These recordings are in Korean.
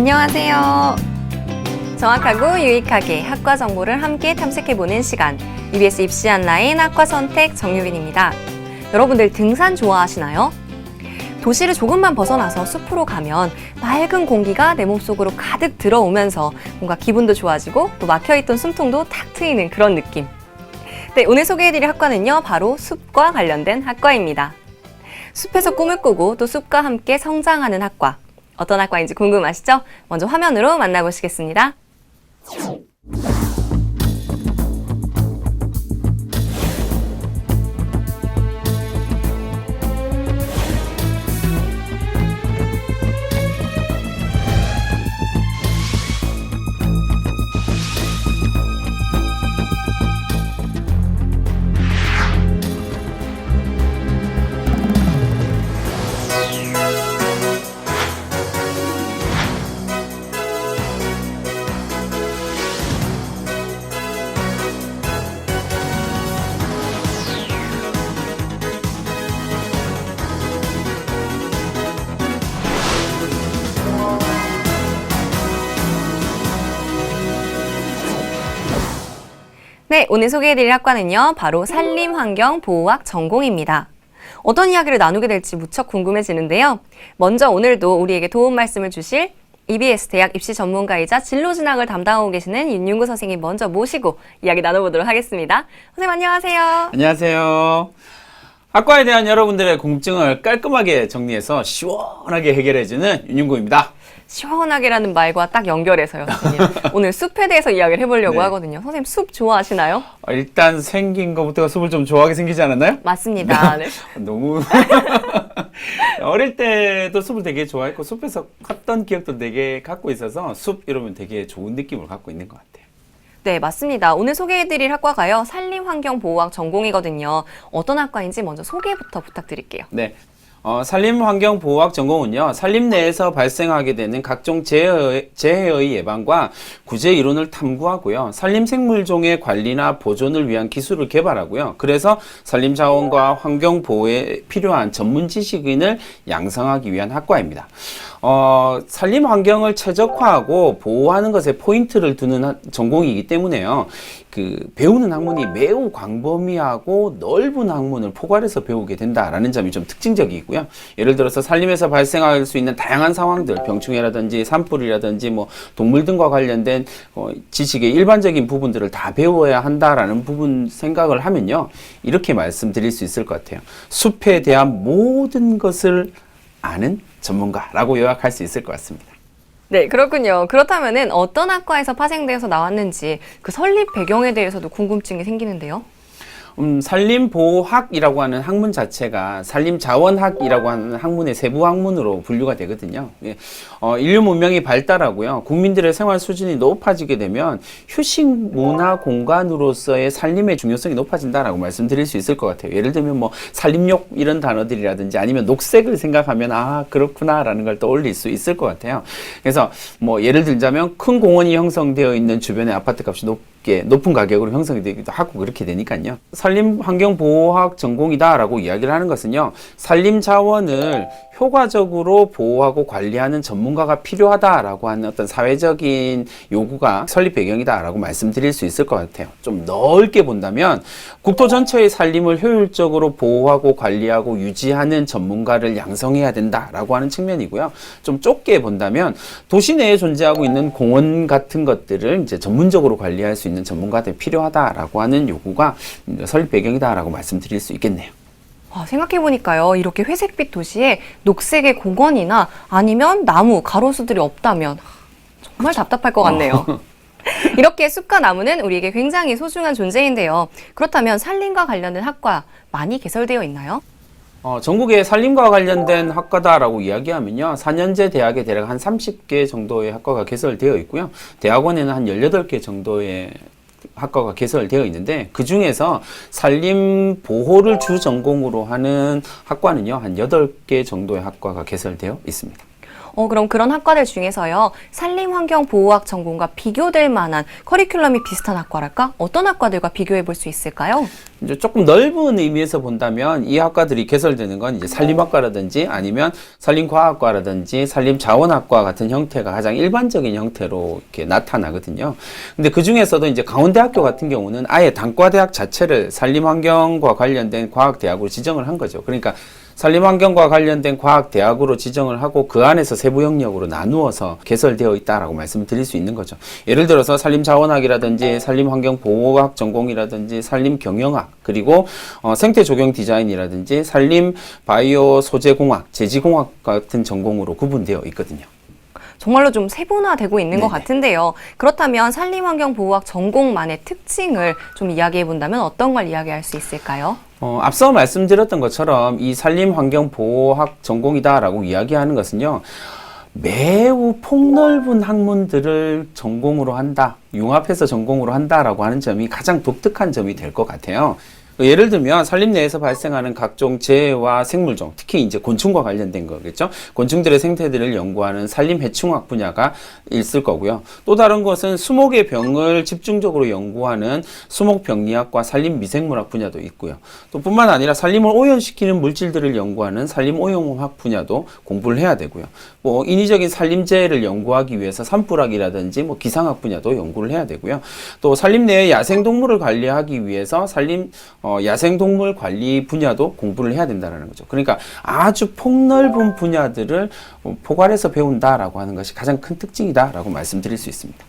안녕하세요. 정확하고 유익하게 학과 정보를 함께 탐색해보는 시간, EBS 입시 온라인 학과 선택 정유빈입니다. 여러분들 등산 좋아하시나요? 도시를 조금만 벗어나서 숲으로 가면 맑은 공기가 내 몸속으로 가득 들어오면서 뭔가 기분도 좋아지고 또 막혀있던 숨통도 탁 트이는 그런 느낌. 네, 오늘 소개해드릴 학과는요, 바로 숲과 관련된 학과입니다. 숲에서 꿈을 꾸고 또 숲과 함께 성장하는 학과. 어떤 학과인지 궁금하시죠? 먼저 화면으로 만나보시겠습니다. 네, 오늘 소개해드릴 학과는요, 바로 산림환경보호학 전공입니다. 어떤 이야기를 나누게 될지 무척 궁금해지는데요. 먼저 오늘도 우리에게 도움 말씀을 주실 EBS 대학 입시 전문가이자 진로 진학을 담당하고 계시는 윤윤구 선생님 먼저 모시고 이야기 나눠보도록 하겠습니다. 선생님 안녕하세요. 안녕하세요. 학과에 대한 여러분들의 궁금증을 깔끔하게 정리해서 시원하게 해결해주는 윤윤구입니다. 시원하게라는 말과 딱 연결해서요, 선생님. 오늘 숲에 대해서 이야기를 해보려고 네. 하거든요. 선생님 숲 좋아하시나요? 일단 생긴 것부터가 숲을 좀 좋아하게 생기지 않았나요? 맞습니다. 네. 너무 어릴 때도 숲을 되게 좋아했고 숲에서 컸던 기억도 되게 갖고 있어서 숲 이러면 되게 좋은 느낌을 갖고 있는 것 같아요. 네, 맞습니다. 오늘 소개해드릴 학과가요, 산림환경보호학 전공이거든요. 어떤 학과인지 먼저 소개부터 부탁드릴게요. 네. 산림환경보호학 전공은요, 산림 내에서 발생하게 되는 각종 재해의 예방과 구제 이론을 탐구하고요, 산림생물종의 관리나 보존을 위한 기술을 개발하고요, 그래서 산림자원과 환경보호에 필요한 전문 지식인을 양성하기 위한 학과입니다. 산림 환경을 최적화하고 보호하는 것에 포인트를 두는 전공이기 때문에요. 배우는 학문이 매우 광범위하고 넓은 학문을 포괄해서 배우게 된다라는 점이 좀 특징적이고요. 예를 들어서 산림에서 발생할 수 있는 다양한 상황들, 병충해라든지 산불이라든지 동물 등과 관련된 지식의 일반적인 부분들을 다 배워야 한다라는 부분 생각을 하면요, 이렇게 말씀드릴 수 있을 것 같아요. 숲에 대한 모든 것을 아는 전문가라고 요약할 수 있을 것 같습니다. 네, 그렇군요. 그렇다면은 어떤 학과에서 파생되어서 나왔는지 그 설립 배경에 대해서도 궁금증이 생기는데요. 산림보호학이라고 하는 학문 자체가 산림자원학이라고 하는 학문의 세부 학문으로 분류가 되거든요. 인류 문명이 발달하고요, 국민들의 생활 수준이 높아지게 되면 휴식 문화 공간으로서의 산림의 중요성이 높아진다라고 말씀드릴 수 있을 것 같아요. 예를 들면 산림욕 이런 단어들이라든지 아니면 녹색을 생각하면 그렇구나라는 걸 떠올릴 수 있을 것 같아요. 그래서 예를 들자면 큰 공원이 형성되어 있는 주변의 아파트 값이 높은 가격으로 형성이 되기도 하고 그렇게 되니까요. 산림환경보호학 전공이다라고 이야기를 하는 것은요, 산림자원을 효과적으로 보호하고 관리하는 전문가가 필요하다라고 하는 어떤 사회적인 요구가 설립 배경이다라고 말씀드릴 수 있을 것 같아요. 좀 넓게 본다면 국토 전체의 산림을 효율적으로 보호하고 관리하고 유지하는 전문가를 양성해야 된다라고 하는 측면이고요. 좀 좁게 본다면 도시 내에 존재하고 있는 공원 같은 것들을 이제 전문적으로 관리할 수 있는 전문가들이 필요하다라고 하는 요구가 설립 배경이다라고 말씀드릴 수 있겠네요. 생각해보니까요, 이렇게 회색빛 도시에 녹색의 공원이나 아니면 나무, 가로수들이 없다면 정말 답답할 것 같네요. 이렇게 숲과 나무는 우리에게 굉장히 소중한 존재인데요. 그렇다면 산림과 관련된 학과 많이 개설되어 있나요? 전국에 산림과 관련된 학과다라고 이야기하면요, 4년제 대학에 대략 한 30개 정도의 학과가 개설되어 있고요, 대학원에는 한 18개 정도의 학과가 개설되어 있는데, 그 중에서 산림 보호를 주 전공으로 하는 학과는요, 한 8개 정도의 학과가 개설되어 있습니다. 그럼 그런 학과들 중에서요, 산림환경보호학 전공과 비교될 만한 커리큘럼이 비슷한 학과랄까? 어떤 학과들과 비교해 볼 수 있을까요? 이제 조금 넓은 의미에서 본다면 이 학과들이 개설되는 건 이제 산림학과라든지 아니면 산림과학과라든지 산림자원학과 같은 형태가 가장 일반적인 형태로 이렇게 나타나거든요. 근데 그 중에서도 이제 강원대학교 같은 경우는 아예 단과대학 자체를 산림환경과 관련된 과학대학으로 지정을 한 거죠. 그러니까 산림환경과 관련된 과학대학으로 지정을 하고 그 안에서 세부 영역으로 나누어서 개설되어 있다라고 말씀을 드릴 수 있는 거죠. 예를 들어서 산림자원학이라든지 산림환경보호학 전공이라든지 산림경영학 그리고 생태조경 디자인이라든지 산림바이오 소재공학, 제지공학 같은 전공으로 구분되어 있거든요. 정말로 좀 세분화되고 있는 것 네네. 같은데요. 그렇다면 산림환경보호학 전공만의 특징을 좀 이야기해 본다면 어떤 걸 이야기할 수 있을까요? 앞서 말씀드렸던 것처럼 이 산림환경보호학 전공이다라고 이야기하는 것은요. 매우 폭넓은 학문들을 전공으로 한다, 융합해서 전공으로 한다라고 하는 점이 가장 독특한 점이 될 것 같아요. 예를 들면 산림 내에서 발생하는 각종 재해와 생물종, 특히 이제 곤충과 관련된 거겠죠. 곤충들의 생태들을 연구하는 산림해충학 분야가 있을 거고요. 또 다른 것은 수목의 병을 집중적으로 연구하는 수목병리학과 산림미생물학 분야도 있고요. 또 뿐만 아니라 산림을 오염시키는 물질들을 연구하는 산림오염학 분야도 공부를 해야 되고요. 뭐 인위적인 산림재해를 연구하기 위해서 산불학이라든지 뭐 기상학 분야도 연구를 해야 되고요. 또 산림 내의 야생동물을 관리하기 위해서 야생동물 관리 분야도 공부를 해야 된다는 거죠. 그러니까 아주 폭넓은 분야들을 포괄해서 배운다라고 하는 것이 가장 큰 특징이다라고 말씀드릴 수 있습니다.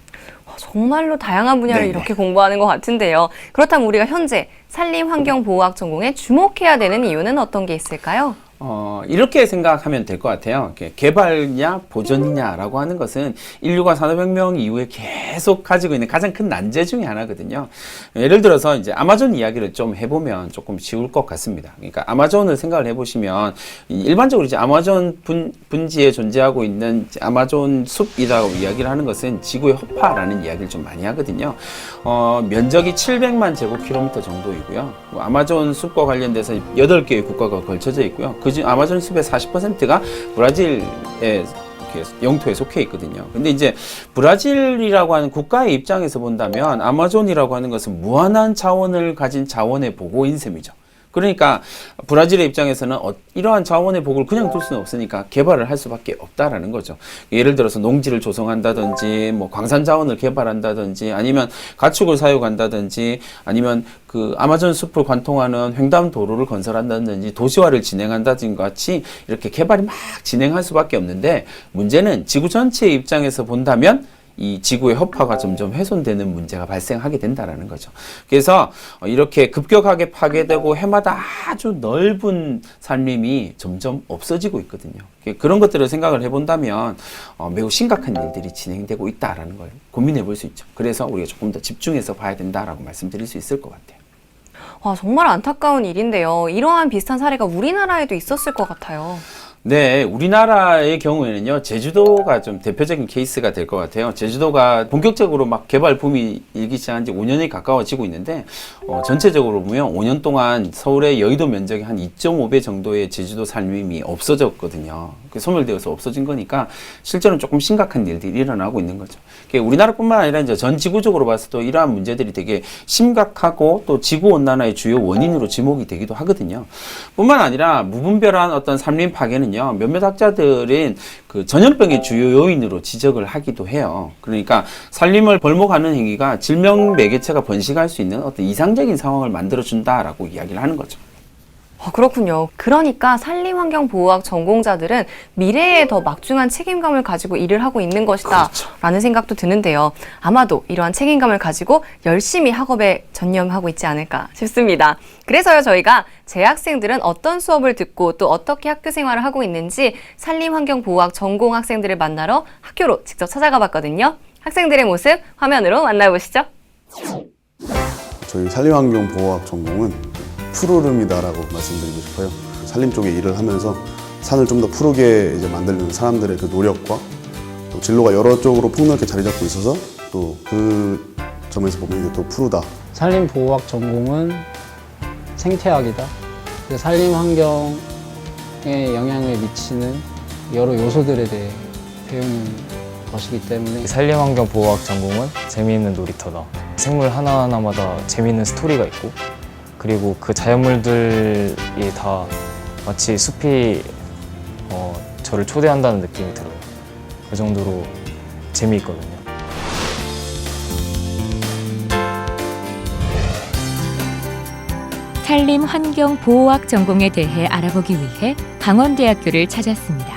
정말로 다양한 분야를 네네. 이렇게 공부하는 것 같은데요. 그렇다면 우리가 현재 산림환경보호학 전공에 주목해야 되는 이유는 어떤 게 있을까요? 이렇게 생각하면 될 것 같아요. 개발이냐 보존이냐라고 하는 것은 인류가 산업혁명 이후에 계속 가지고 있는 가장 큰 난제 중에 하나거든요. 예를 들어서 이제 아마존 이야기를 좀 해보면 조금 쉬울 것 같습니다. 그러니까 아마존을 생각을 해보시면 일반적으로 이제 아마존 분지에 존재하고 있는 아마존 숲이라고 이야기를 하는 것은 지구의 허파라는 이야기를 좀 많이 하거든요. 면적이 700만 제곱킬로미터 정도이고요. 아마존 숲과 관련돼서 8개의 국가가 걸쳐져 있고요. 그중 아마존 숲의 40%가 브라질의 영토에 속해 있거든요. 근데 이제 브라질이라고 하는 국가의 입장에서 본다면 아마존이라고 하는 것은 무한한 자원을 가진 자원의 보고인 셈이죠. 그러니까 브라질의 입장에서는 이러한 자원의 복을 그냥 둘 수는 없으니까 개발을 할 수밖에 없다라는 거죠. 예를 들어서 농지를 조성한다든지 뭐 광산 자원을 개발한다든지 아니면 가축을 사육한다든지 아니면 그 아마존 숲을 관통하는 횡단도로를 건설한다든지 도시화를 진행한다든지 같이 이렇게 개발이 막 진행할 수밖에 없는데 문제는 지구 전체의 입장에서 본다면 이 지구의 허파가 점점 훼손되는 문제가 발생하게 된다라는 거죠. 그래서 이렇게 급격하게 파괴되고 해마다 아주 넓은 산림이 점점 없어지고 있거든요. 그런 것들을 생각을 해본다면 매우 심각한 일들이 진행되고 있다라는 걸 고민해 볼 수 있죠. 그래서 우리가 조금 더 집중해서 봐야 된다라고 말씀드릴 수 있을 것 같아요. 정말 안타까운 일인데요. 이러한 비슷한 사례가 우리나라에도 있었을 것 같아요. 네, 우리나라의 경우에는요, 제주도가 좀 대표적인 케이스가 될 것 같아요. 제주도가 본격적으로 막 개발 붐이 일기 시작한 지 5년이 가까워지고 있는데, 전체적으로 보면 5년 동안 서울의 여의도 면적의 한 2.5배 정도의 제주도 산림이 없어졌거든요. 소멸되어서 없어진 거니까 실제로는 조금 심각한 일들이 일어나고 있는 거죠. 우리나라뿐만 아니라 이제 전 지구적으로 봤을 때 이러한 문제들이 되게 심각하고 또 지구 온난화의 주요 원인으로 지목이 되기도 하거든요. 뿐만 아니라 무분별한 어떤 산림 파괴는 몇몇 학자들은 그 전염병의 주요 요인으로 지적을 하기도 해요. 그러니까 산림을 벌목하는 행위가 질병 매개체가 번식할 수 있는 어떤 이상적인 상황을 만들어준다라고 이야기를 하는 거죠. 그렇군요. 그러니까 산림환경보호학 전공자들은 미래에 더 막중한 책임감을 가지고 일을 하고 있는 것이다 라는 생각도 드는데요. 아마도 이러한 책임감을 가지고 열심히 학업에 전념하고 있지 않을까 싶습니다. 그래서요, 저희가 재학생들은 어떤 수업을 듣고 또 어떻게 학교 생활을 하고 있는지 산림환경보호학 전공 학생들을 만나러 학교로 직접 찾아가 봤거든요. 학생들의 모습 화면으로 만나보시죠. 저희 산림환경보호학 전공은 푸르름이다라고 말씀드리고 싶어요. 산림 쪽에 일을 하면서 산을 좀 더 푸르게 이제 만들는 사람들의 그 노력과 또 진로가 여러 쪽으로 폭넓게 자리 잡고 있어서 또 그 점에서 보면 이제 또 푸르다. 산림보호학 전공은 생태학이다. 산림 환경에 영향을 미치는 여러 요소들에 대해 배우는 것이기 때문에 산림환경보호학 전공은 재미있는 놀이터다. 생물 하나하나마다 재미있는 스토리가 있고 그리고 그 자연물들이 다 마치 숲이 저를 초대한다는 느낌이 들어요. 그 정도로 재미있거든요. 산림환경보호학 전공에 대해 알아보기 위해 강원대학교를 찾았습니다.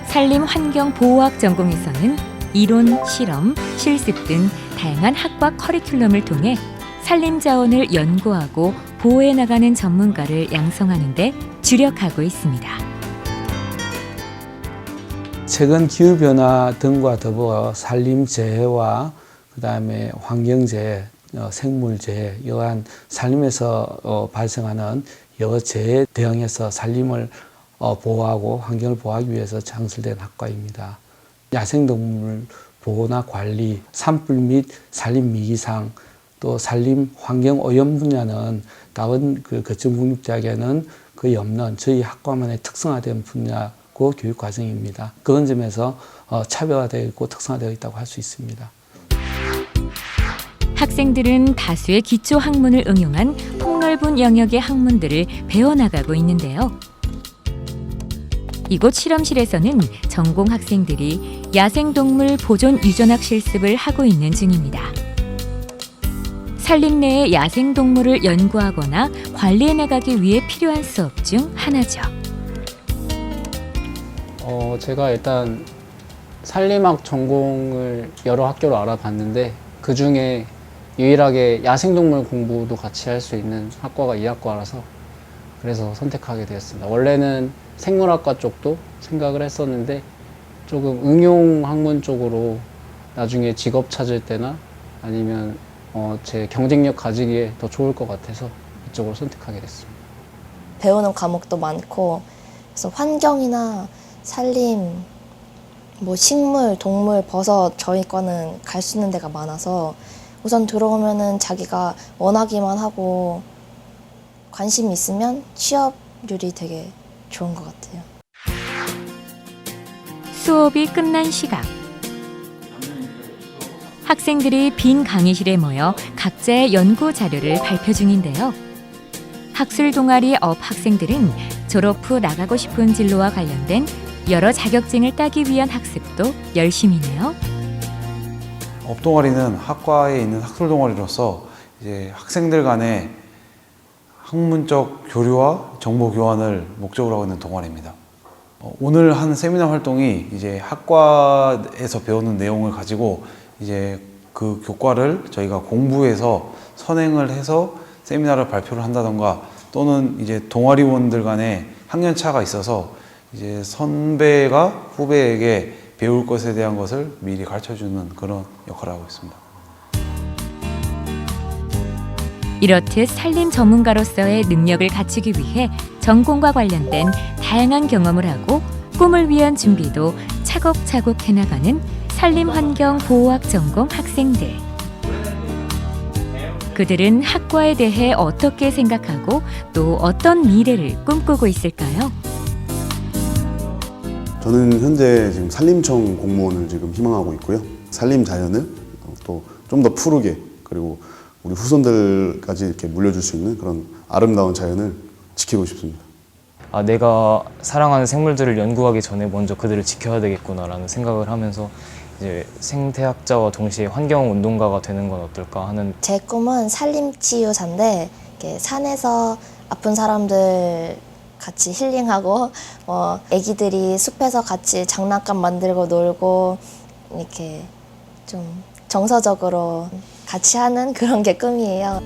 산림환경보호학 전공에서는 이론, 실험, 실습 등 다양한 학과 커리큘럼을 통해 산림자원을 연구하고 보호해 나가는 전문가를 양성하는 데 주력하고 있습니다. 최근 기후변화 등과 더불어 산림재해와 그다음에 환경재해, 생물재해, 이러한 산림에서 발생하는 여러 재해에 대응해서 산림을 보호하고 환경을 보호하기 위해서 창설된 학과입니다. 야생동물 보호나 관리, 산불 및 산림 미기상, 또 산림 환경 오염 분야는 다른 그 거점 국립대학에는 거의 없는 저희 학과만의 특성화된 분야고 교육 과정입니다. 그런 점에서 차별화되어 있고 특성화되어 있다고 할 수 있습니다. 학생들은 다수의 기초 학문을 응용한 폭넓은 영역의 학문들을 배워나가고 있는데요. 이곳 실험실에서는 전공 학생들이 야생동물 보존 유전학 실습을 하고 있는 중입니다. 산림 내의 야생동물을 연구하거나 관리해 나가기 위해 필요한 수업 중 하나죠. 제가 일단 산림학 전공을 여러 학교로 알아봤는데 그 중에 유일하게 야생동물 공부도 같이 할 수 있는 학과가 이 학과라서 그래서 선택하게 되었습니다. 원래는 생물학과 쪽도 생각을 했었는데 조금 응용 학문 쪽으로 나중에 직업 찾을 때나 아니면 제 경쟁력 가지기에 더 좋을 것 같아서 이쪽으로 선택하게 됐습니다. 배우는 과목도 많고 그래서 환경이나 산림, 뭐 식물, 동물, 버섯 저희 과는 갈 수 있는 데가 많아서 우선 들어오면은 자기가 원하기만 하고 관심이 있으면 취업률이 되게 좋은 것 같아요. 수업이 끝난 시각. 학생들이 빈 강의실에 모여 각자의 연구 자료를 발표 중인데요. 학술 동아리 업 학생들은 졸업 후 나가고 싶은 진로와 관련된 여러 자격증을 따기 위한 학습도 열심히네요. 업동아리는 학과에 있는 학술 동아리로서 이제 학생들 간의 학문적 교류와 정보 교환을 목적으로 하고 있는 동아리입니다. 오늘 한 세미나 활동이 이제 학과에서 배우는 내용을 가지고 이제 그 교과를 저희가 공부해서 선행을 해서 세미나를 발표를 한다던가 또는 이제 동아리원들 간에 학년차가 있어서 이제 선배가 후배에게 배울 것에 대한 것을 미리 가르쳐주는 그런 역할을 하고 있습니다. 이렇듯 산림 전문가로서의 능력을 갖추기 위해 전공과 관련된 다양한 경험을 하고 꿈을 위한 준비도 차곡차곡 해나가는 산림환경보호학 전공 학생들. 그들은 학과에 대해 어떻게 생각하고 또 어떤 미래를 꿈꾸고 있을까요? 저는 현재 지금 산림청 공무원을 지금 희망하고 있고요. 산림 자연을 또 좀 더 푸르게 그리고 우리 후손들까지 이렇게 물려줄 수 있는 그런 아름다운 자연을 지키고 싶습니다. 내가 사랑하는 생물들을 연구하기 전에 먼저 그들을 지켜야 되겠구나라는 생각을 하면서 이제 생태학자와 동시에 환경운동가가 되는 건 어떨까 하는. 제 꿈은 산림치유사인데 이렇게 산에서 아픈 사람들 같이 힐링하고 애기들이 숲에서 같이 장난감 만들고 놀고 이렇게 좀 정서적으로 같이 하는 그런 게 꿈이에요.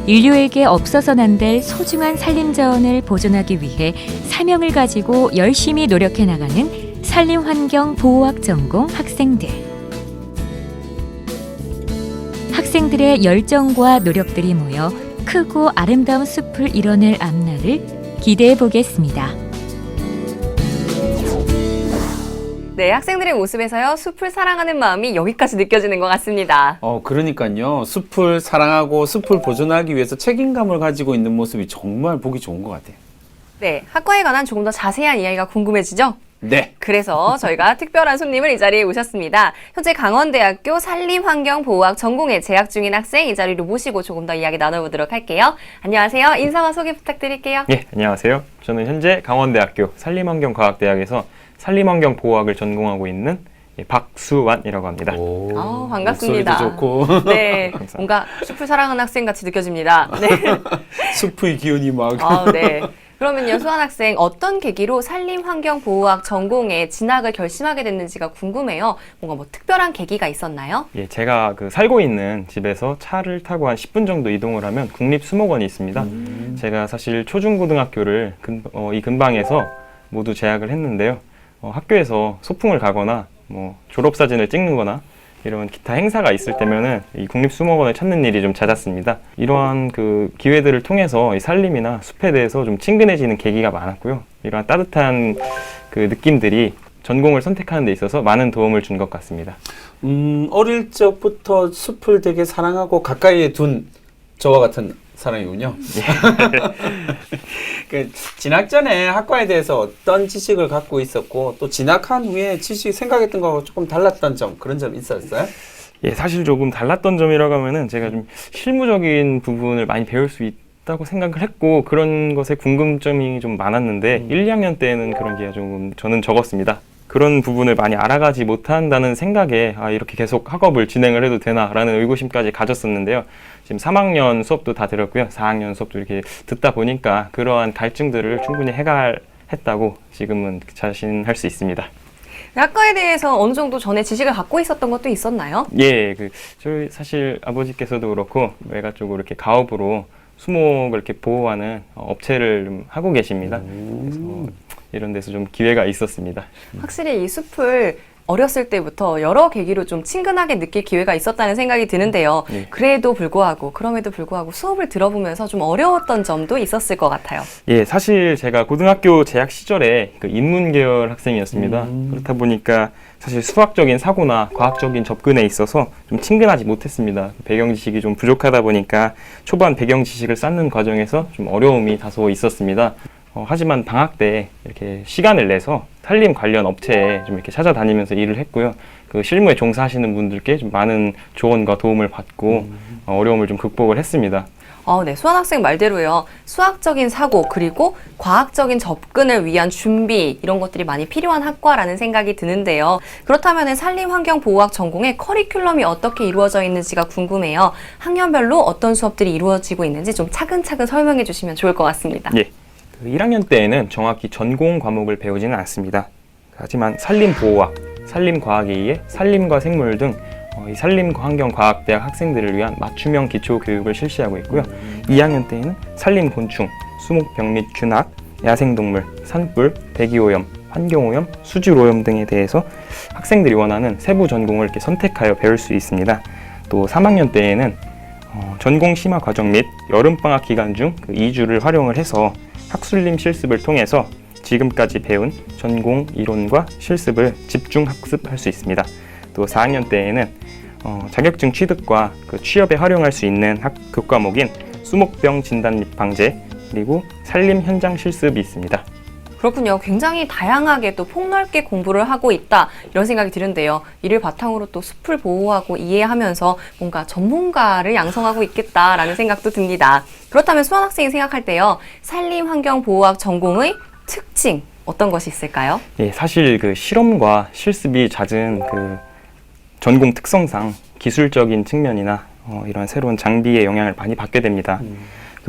인류에게 없어서는 안 될 소중한 산림자원을 보존하기 위해 사명을 가지고 열심히 노력해 나가는 산림환경보호학 전공 학생들. 학생들의 열정과 노력들이 모여 크고 아름다운 숲을 이뤄낼 앞날을 기대해 보겠습니다. 네, 학생들의 모습에서요, 숲을 사랑하는 마음이 여기까지 느껴지는 것 같습니다. 그러니까요. 숲을 사랑하고 숲을 보존하기 위해서 책임감을 가지고 있는 모습이 정말 보기 좋은 것 같아요. 네, 학과에 관한 조금 더 자세한 이야기가 궁금해지죠? 네. 그래서 저희가 특별한 손님을 이 자리에 모셨습니다. 현재 강원대학교 산림환경보호학 전공에 재학 중인 학생 이 자리로 모시고 조금 더 이야기 나눠보도록 할게요. 안녕하세요. 인사와 소개 부탁드릴게요. 예, 안녕하세요. 저는 현재 강원대학교 산림환경과학대학에서 산림환경보호학을 전공하고 있는 박수완이라고 합니다. 반갑습니다. 목소리도 좋고. 네, 뭔가 숲을 사랑하는 학생 같이 느껴집니다. 네. 숲의 기운이 막. 네. 그러면요, 수환 학생 어떤 계기로 산림환경보호학 전공에 진학을 결심하게 됐는지가 궁금해요. 뭔가 뭐 특별한 계기가 있었나요? 예, 제가 살고 있는 집에서 차를 타고 한 10분 정도 이동을 하면 국립수목원이 있습니다. 제가 사실 초중고등학교를 이 근방에서 모두 재학을 했는데요. 학교에서 소풍을 가거나 뭐 졸업사진을 찍는거나 이런 기타 행사가 있을 때면은 이 국립수목원을 찾는 일이 좀 잦았습니다. 이러한 기회들을 통해서 이 산림이나 숲에 대해서 좀 친근해지는 계기가 많았고요. 이러한 따뜻한 느낌들이 전공을 선택하는 데 있어서 많은 도움을 준 것 같습니다. 어릴 적부터 숲을 되게 사랑하고 가까이에 둔 저와 같은 사람이군요. 진학 전에 학과에 대해서 어떤 지식을 갖고 있었고 또 진학한 후에 지식이 생각했던 거하고 조금 달랐던 점, 그런 점 있었어요? 예, 사실 조금 달랐던 점이라고 하면은 제가 좀 실무적인 부분을 많이 배울 수 있다고 생각을 했고 그런 것에 궁금점이 좀 많았는데 1, 2학년 때는 그런 게 조금 저는 적었습니다. 그런 부분을 많이 알아가지 못한다는 생각에 이렇게 계속 학업을 진행을 해도 되나라는 의구심까지 가졌었는데요. 지금 3학년 수업도 다 들었고요. 4학년 수업도 이렇게 듣다 보니까 그러한 갈증들을 충분히 해결했다고 지금은 자신할 수 있습니다. 학과에 대해서 어느 정도 전에 지식을 갖고 있었던 것도 있었나요? 예, 저희 사실 아버지께서도 그렇고 외가 쪽으로 이렇게 가업으로 수목을 이렇게 보호하는 업체를 좀 하고 계십니다. 그래서 이런 데서 좀 기회가 있었습니다. 확실히 이 숲을 어렸을 때부터 여러 계기로 좀 친근하게 느낄 기회가 있었다는 생각이 드는데요. 네. 그럼에도 불구하고 수업을 들어보면서 좀 어려웠던 점도 있었을 것 같아요. 예, 사실 제가 고등학교 재학 시절에 인문계열 학생이었습니다. 그렇다 보니까 사실 수학적인 사고나 과학적인 접근에 있어서 좀 친근하지 못했습니다. 배경 지식이 좀 부족하다 보니까 초반 배경 지식을 쌓는 과정에서 좀 어려움이 다소 있었습니다. 하지만 방학 때 이렇게 시간을 내서 산림 관련 업체에 좀 이렇게 찾아다니면서 일을 했고요. 실무에 종사하시는 분들께 좀 많은 조언과 도움을 받고 어려움을 좀 극복을 했습니다. 네, 수환 학생 말대로요. 수학적인 사고 그리고 과학적인 접근을 위한 준비 이런 것들이 많이 필요한 학과라는 생각이 드는데요. 그렇다면 산림환경보호학 전공의 커리큘럼이 어떻게 이루어져 있는지가 궁금해요. 학년별로 어떤 수업들이 이루어지고 있는지 좀 차근차근 설명해 주시면 좋을 것 같습니다. 예. 1학년 때에는 정확히 전공 과목을 배우지는 않습니다. 하지만 산림보호학, 산림과학에 의해 산림과 생물 등 이 산림환경과학대학 학생들을 위한 맞춤형 기초교육을 실시하고 있고요. 2학년 때에는 산림곤충, 수목병 및 균학, 야생동물, 산불, 대기오염, 환경오염, 수질오염 등에 대해서 학생들이 원하는 세부 전공을 이렇게 선택하여 배울 수 있습니다. 또 3학년 때에는 전공 심화 과정 및 여름방학 기간 중 2주를 활용을 해서 학술림 실습을 통해서 지금까지 배운 전공 이론과 실습을 집중 학습할 수 있습니다. 또 4학년 때에는 자격증 취득과 취업에 활용할 수 있는 교과목인 수목병 진단 및 방제 그리고 산림 현장 실습이 있습니다. 그렇군요. 굉장히 다양하게 또 폭넓게 공부를 하고 있다 이런 생각이 드는데요. 이를 바탕으로 또 숲을 보호하고 이해하면서 뭔가 전문가를 양성하고 있겠다라는 생각도 듭니다. 그렇다면 수환 학생이 생각할 때요. 산림환경보호학 전공의 특징 어떤 것이 있을까요? 예, 사실 실험과 실습이 잦은 전공 특성상 기술적인 측면이나 이런 새로운 장비의 영향을 많이 받게 됩니다.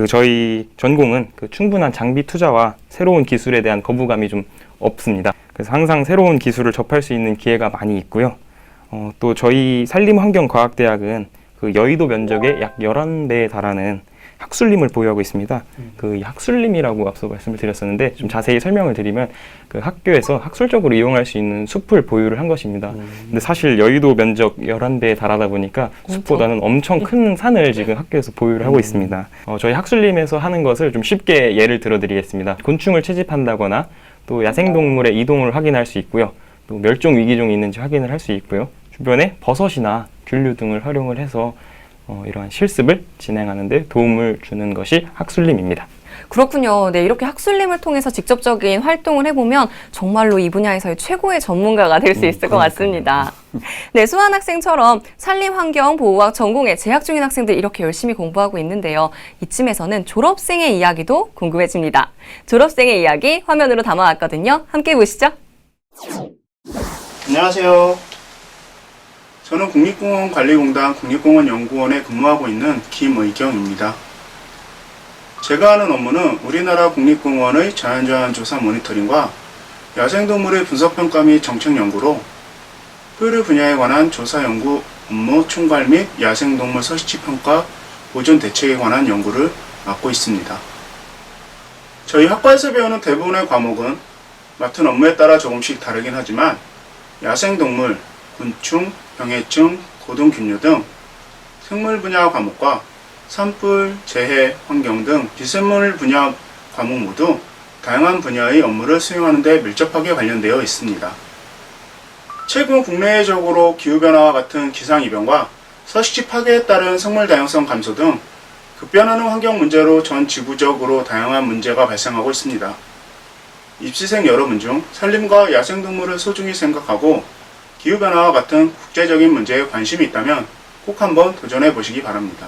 저희 전공은 충분한 장비 투자와 새로운 기술에 대한 거부감이 좀 없습니다. 그래서 항상 새로운 기술을 접할 수 있는 기회가 많이 있고요. 또 저희 산림환경과학대학은 여의도 면적의 약 11배에 달하는 학술림을 보유하고 있습니다. 이 학술림이라고 앞서 말씀을 드렸었는데 좀 자세히 설명을 드리면 학교에서 학술적으로 이용할 수 있는 숲을 보유를 한 것입니다. 근데 사실 여의도 면적 11배에 달하다 보니까 숲보다는 엄청 큰 산을 지금 학교에서 보유를 하고 있습니다. 저희 학술림에서 하는 것을 좀 쉽게 예를 들어 드리겠습니다. 곤충을 채집한다거나 또 야생동물의 이동을 확인할 수 있고요. 또 멸종 위기종이 있는지 확인을 할 수 있고요. 주변에 버섯이나 균류 등을 활용을 해서 이러한 실습을 진행하는 데 도움을 주는 것이 학술림입니다. 그렇군요. 네, 이렇게 학술림을 통해서 직접적인 활동을 해보면 정말로 이 분야에서의 최고의 전문가가 될 수 있을 것 같습니다. 네, 수환 학생처럼 산림환경보호학 전공에 재학 중인 학생들 이렇게 열심히 공부하고 있는데요. 이쯤에서는 졸업생의 이야기도 궁금해집니다. 졸업생의 이야기 화면으로 담아왔거든요. 함께 보시죠. 안녕하세요. 저는 국립공원관리공단 국립공원연구원에 근무하고 있는 김의경입니다. 제가 하는 업무는 우리나라 국립공원의 자연자원 조사 모니터링과 야생동물의 분석평가 및 정책연구로 포유류 분야에 관한 조사 연구 업무 총괄 및 야생동물 서식지 평가 보존 대책에 관한 연구를 맡고 있습니다. 저희 학과에서 배우는 대부분의 과목은 맡은 업무에 따라 조금씩 다르긴 하지만 야생동물, 곤충, 병해충, 고등균류 등 생물 분야 과목과 산불, 재해, 환경 등 비생물 분야 과목 모두 다양한 분야의 업무를 수행하는 데 밀접하게 관련되어 있습니다. 최근 국내적으로 기후변화와 같은 기상이변과 서식지 파괴에 따른 생물 다양성 감소 등 급변하는 환경 문제로 전 지구적으로 다양한 문제가 발생하고 있습니다. 입시생 여러분 중 산림과 야생동물을 소중히 생각하고 기후변화와 같은 국제적인 문제에 관심이 있다면 꼭 한번 도전해 보시기 바랍니다.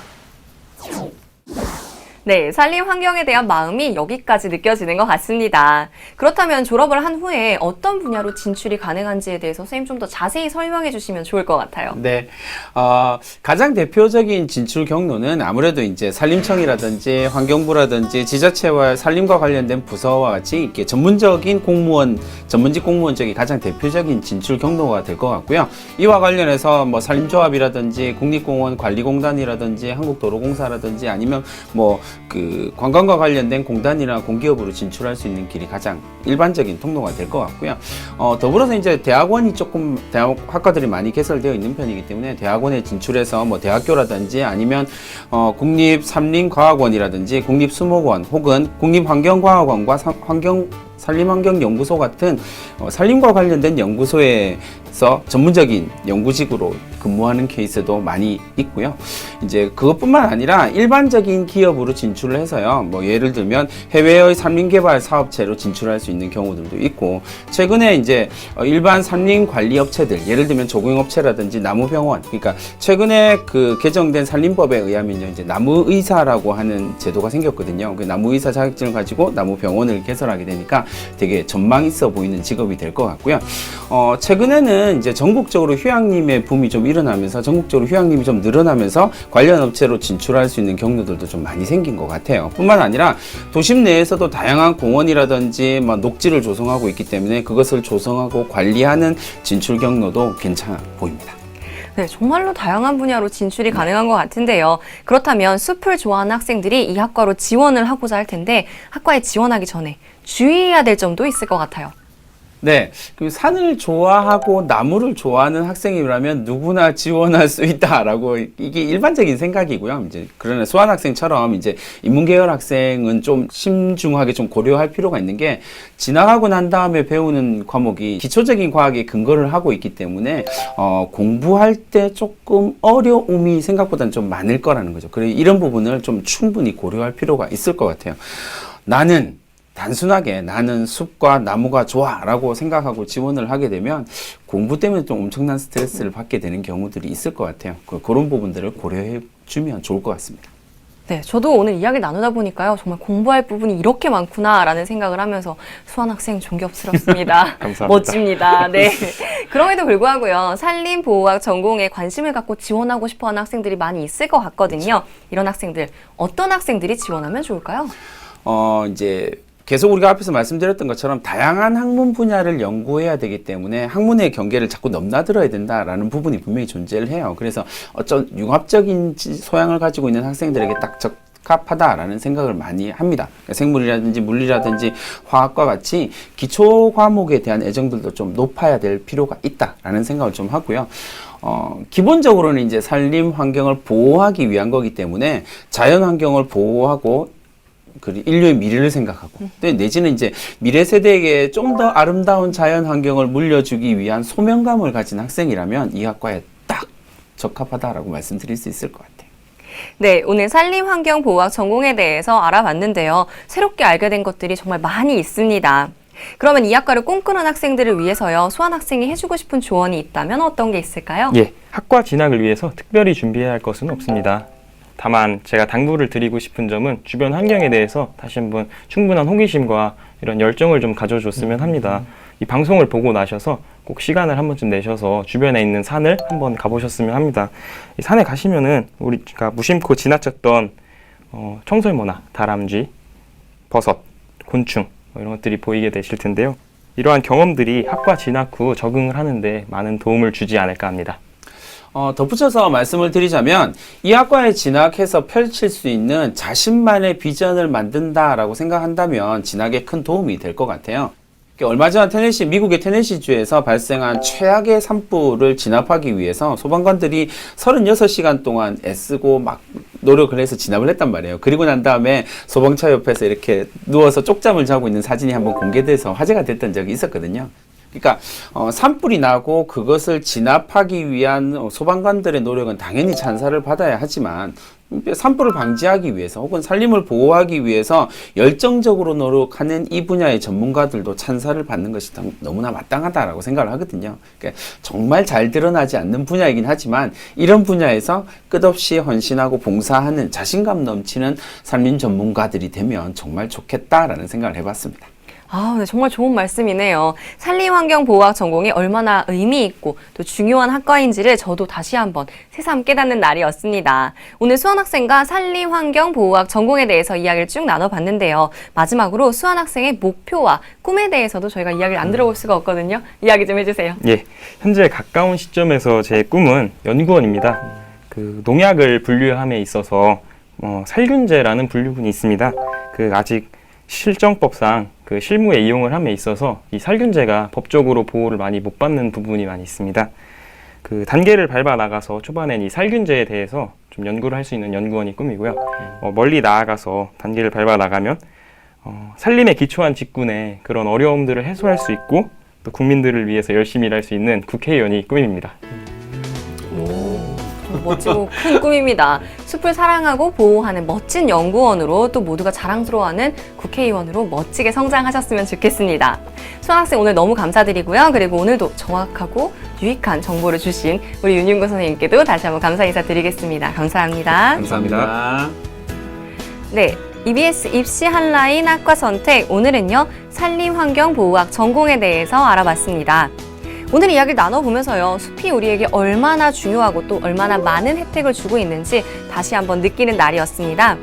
네, 산림 환경에 대한 마음이 여기까지 느껴지는 것 같습니다. 그렇다면 졸업을 한 후에 어떤 분야로 진출이 가능한지에 대해서 선생님 좀 더 자세히 설명해 주시면 좋을 것 같아요. 네, 가장 대표적인 진출 경로는 아무래도 이제 산림청이라든지 환경부라든지 지자체와 산림과 관련된 부서와 같이 이렇게 전문적인 공무원, 전문직 공무원 쪽이 가장 대표적인 진출 경로가 될 것 같고요. 이와 관련해서 뭐 산림조합이라든지 국립공원관리공단이라든지 한국도로공사라든지 아니면 뭐 그 관광과 관련된 공단이나 공기업으로 진출할 수 있는 길이 가장 일반적인 통로가 될 것 같고요. 더불어서 이제 대학원이 조금 학과들이 많이 개설되어 있는 편이기 때문에 대학원에 진출해서 뭐 대학교라든지 아니면 국립산림과학원이라든지 국립수목원 혹은 국립환경과학원과 산림환경연구소 같은 산림과 관련된 연구소에서 전문적인 연구직으로 근무하는 케이스도 많이 있고요. 이제 그것뿐만 아니라 일반적인 기업으로 진출을 해서요. 뭐 예를 들면 해외의 산림개발 사업체로 진출할 수 있는 경우들도 있고, 최근에 이제 일반 산림관리업체들, 예를 들면 조경업체라든지 나무병원, 그러니까 최근에 그 개정된 산림법에 의하면요, 이제 나무의사라고 하는 제도가 생겼거든요. 그 나무의사 자격증을 가지고 나무병원을 개설하게 되니까 되게 전망 있어 보이는 직업이 될 것 같고요. 최근에는 이제 전국적으로 휴양림의 붐이 좀 일어나면서 전국적으로 휴양림이 좀 늘어나면서 관련 업체로 진출할 수 있는 경로들도 좀 많이 생긴 것 같아요. 뿐만 아니라 도심 내에서도 다양한 공원이라든지 막 녹지를 조성하고 있기 때문에 그것을 조성하고 관리하는 진출 경로도 괜찮아 보입니다. 네, 정말로 다양한 분야로 진출이 가능한 것 같은데요. 그렇다면 숲을 좋아하는 학생들이 이 학과로 지원을 하고자 할 텐데 학과에 지원하기 전에 주의해야 될 점도 있을 것 같아요. 네, 그 산을 좋아하고 나무를 좋아하는 학생이라면 누구나 지원할 수 있다라고 이게 일반적인 생각이고요. 이제 그러나 수환 학생처럼 이제 인문계열 학생은 좀 신중하게 좀 고려할 필요가 있는 게, 지나가고 난 다음에 배우는 과목이 기초적인 과학에 근거를 하고 있기 때문에 공부할 때 조금 어려움이 생각보다는 좀 많을 거라는 거죠. 그래서 이런 부분을 좀 충분히 고려할 필요가 있을 것 같아요. 단순하게 나는 숲과 나무가 좋아 라고 생각하고 지원을 하게 되면 공부 때문에 좀 엄청난 스트레스를 받게 되는 경우들이 있을 것 같아요. 그런 부분들을 고려해 주면 좋을 것 같습니다. 네, 저도 오늘 이야기를 나누다 보니까요, 정말 공부할 부분이 이렇게 많구나라는 생각을 하면서 수환 학생 존경스럽습니다. 감사합니다. 멋집니다. 네. 그럼에도 불구하고요, 산림보호학 전공에 관심을 갖고 지원하고 싶어하는 학생들이 많이 있을 것 같거든요. 이런 학생들, 어떤 학생들이 지원하면 좋을까요? 이제 계속 우리가 앞에서 말씀드렸던 것처럼 다양한 학문 분야를 연구해야 되기 때문에 학문의 경계를 자꾸 넘나들어야 된다라는 부분이 분명히 존재를 해요. 그래서 어떤 융합적인 소양을 가지고 있는 학생들에게 딱 적합하다라는 생각을 많이 합니다. 생물이라든지 물리라든지 화학과 같이 기초 과목에 대한 애정들도 좀 높아야 될 필요가 있다라는 생각을 좀 하고요. 기본적으로는 이제 산림 환경을 보호하기 위한 거기 때문에 자연 환경을 보호하고 그리고 인류의 미래를 생각하고 또 내지는 이제 미래 세대에게 좀 더 아름다운 자연 환경을 물려주기 위한 소명감을 가진 학생이라면 이 학과에 딱 적합하다라고 말씀드릴 수 있을 것 같아요. 네, 오늘 산림환경보호학 전공에 대해서 알아봤는데요. 새롭게 알게 된 것들이 정말 많이 있습니다. 그러면 이 학과를 꿈꾸는 학생들을 위해서요, 수환 학생이 해주고 싶은 조언이 있다면 어떤 게 있을까요? 예, 학과 진학을 위해서 특별히 준비해야 할 것은 없습니다. 다만 제가 당부를 드리고 싶은 점은 주변 환경에 대해서 다시 한번 충분한 호기심과 이런 열정을 좀 가져줬으면 합니다. 이 방송을 보고 나셔서 꼭 시간을 한 번쯤 내셔서 주변에 있는 산을 한번 가보셨으면 합니다. 이 산에 가시면은 우리가 무심코 지나쳤던 청설모나 다람쥐, 버섯, 곤충 이런 것들이 보이게 되실 텐데요. 이러한 경험들이 학과 진학 후 적응을 하는데 많은 도움을 주지 않을까 합니다. 덧붙여서 말씀을 드리자면 이 학과에 진학해서 펼칠 수 있는 자신만의 비전을 만든다라고 생각한다면 진학에 큰 도움이 될 것 같아요. 얼마 전 미국의 테네시주에서 발생한 최악의 산불을 진압하기 위해서 소방관들이 36시간 동안 애쓰고 막 노력을 해서 진압을 했단 말이에요. 그리고 난 다음에 소방차 옆에서 이렇게 누워서 쪽잠을 자고 있는 사진이 한번 공개돼서 화제가 됐던 적이 있었거든요. 그러니까 산불이 나고 그것을 진압하기 위한 소방관들의 노력은 당연히 찬사를 받아야 하지만 산불을 방지하기 위해서 혹은 산림을 보호하기 위해서 열정적으로 노력하는 이 분야의 전문가들도 찬사를 받는 것이 너무나 마땅하다라고 생각을 하거든요. 그러니까 정말 잘 드러나지 않는 분야이긴 하지만 이런 분야에서 끝없이 헌신하고 봉사하는 자신감 넘치는 산림 전문가들이 되면 정말 좋겠다라는 생각을 해봤습니다. 네, 정말 좋은 말씀이네요. 산림환경보호학 전공이 얼마나 의미 있고 또 중요한 학과인지를 저도 다시 한번 새삼 깨닫는 날이었습니다. 오늘 수환 학생과 산림환경보호학 전공에 대해서 이야기를 쭉 나눠봤는데요. 마지막으로 수환 학생의 목표와 꿈에 대해서도 저희가 이야기를 안 들어볼 수가 없거든요. 이야기 좀 해주세요. 예, 현재 가까운 시점에서 제 꿈은 연구원입니다. 그 농약을 분류함에 있어서 살균제라는 분류군이 있습니다. 아직 실정법상 실무에 이용을 함에 있어서 이 살균제가 법적으로 보호를 많이 못 받는 부분이 많이 있습니다. 단계를 밟아 나가서 초반엔 이 살균제에 대해서 좀 연구를 할 수 있는 연구원이 꿈이고요. 멀리 나아가서 단계를 밟아 나가면 산림에 기초한 직군의 그런 어려움들을 해소할 수 있고 또 국민들을 위해서 열심히 일할 수 있는 국회의원이 꿈입니다. 멋지고 큰 꿈입니다. 숲을 사랑하고 보호하는 멋진 연구원으로 또 모두가 자랑스러워하는 국회의원으로 멋지게 성장하셨으면 좋겠습니다. 수환 학생 오늘 너무 감사드리고요. 그리고 오늘도 정확하고 유익한 정보를 주신 우리 윤윤구 선생님께도 다시 한번 감사 인사드리겠습니다. 감사합니다. 감사합니다. 네, EBS 입시 한라인 학과 선택, 오늘은요 산림환경보호학 전공에 대해서 알아봤습니다. 오늘 이야기를 나눠보면서요, 숲이 우리에게 얼마나 중요하고 또 얼마나 많은 혜택을 주고 있는지 다시 한번 느끼는 날이었습니다.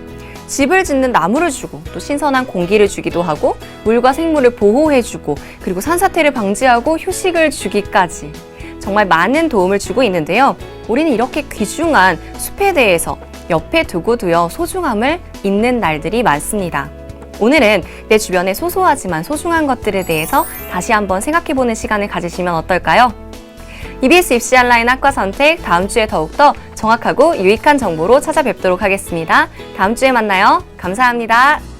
집을 짓는 나무를 주고 또 신선한 공기를 주기도 하고 물과 생물을 보호해주고 그리고 산사태를 방지하고 휴식을 주기까지 정말 많은 도움을 주고 있는데요. 우리는 이렇게 귀중한 숲에 대해서 옆에 두고도요 소중함을 잊는 날들이 많습니다. 오늘은 내 주변의 소소하지만 소중한 것들에 대해서 다시 한번 생각해보는 시간을 가지시면 어떨까요? EBS 입시 한라인 학과 선택, 다음 주에 더욱더 정확하고 유익한 정보로 찾아뵙도록 하겠습니다. 다음 주에 만나요. 감사합니다.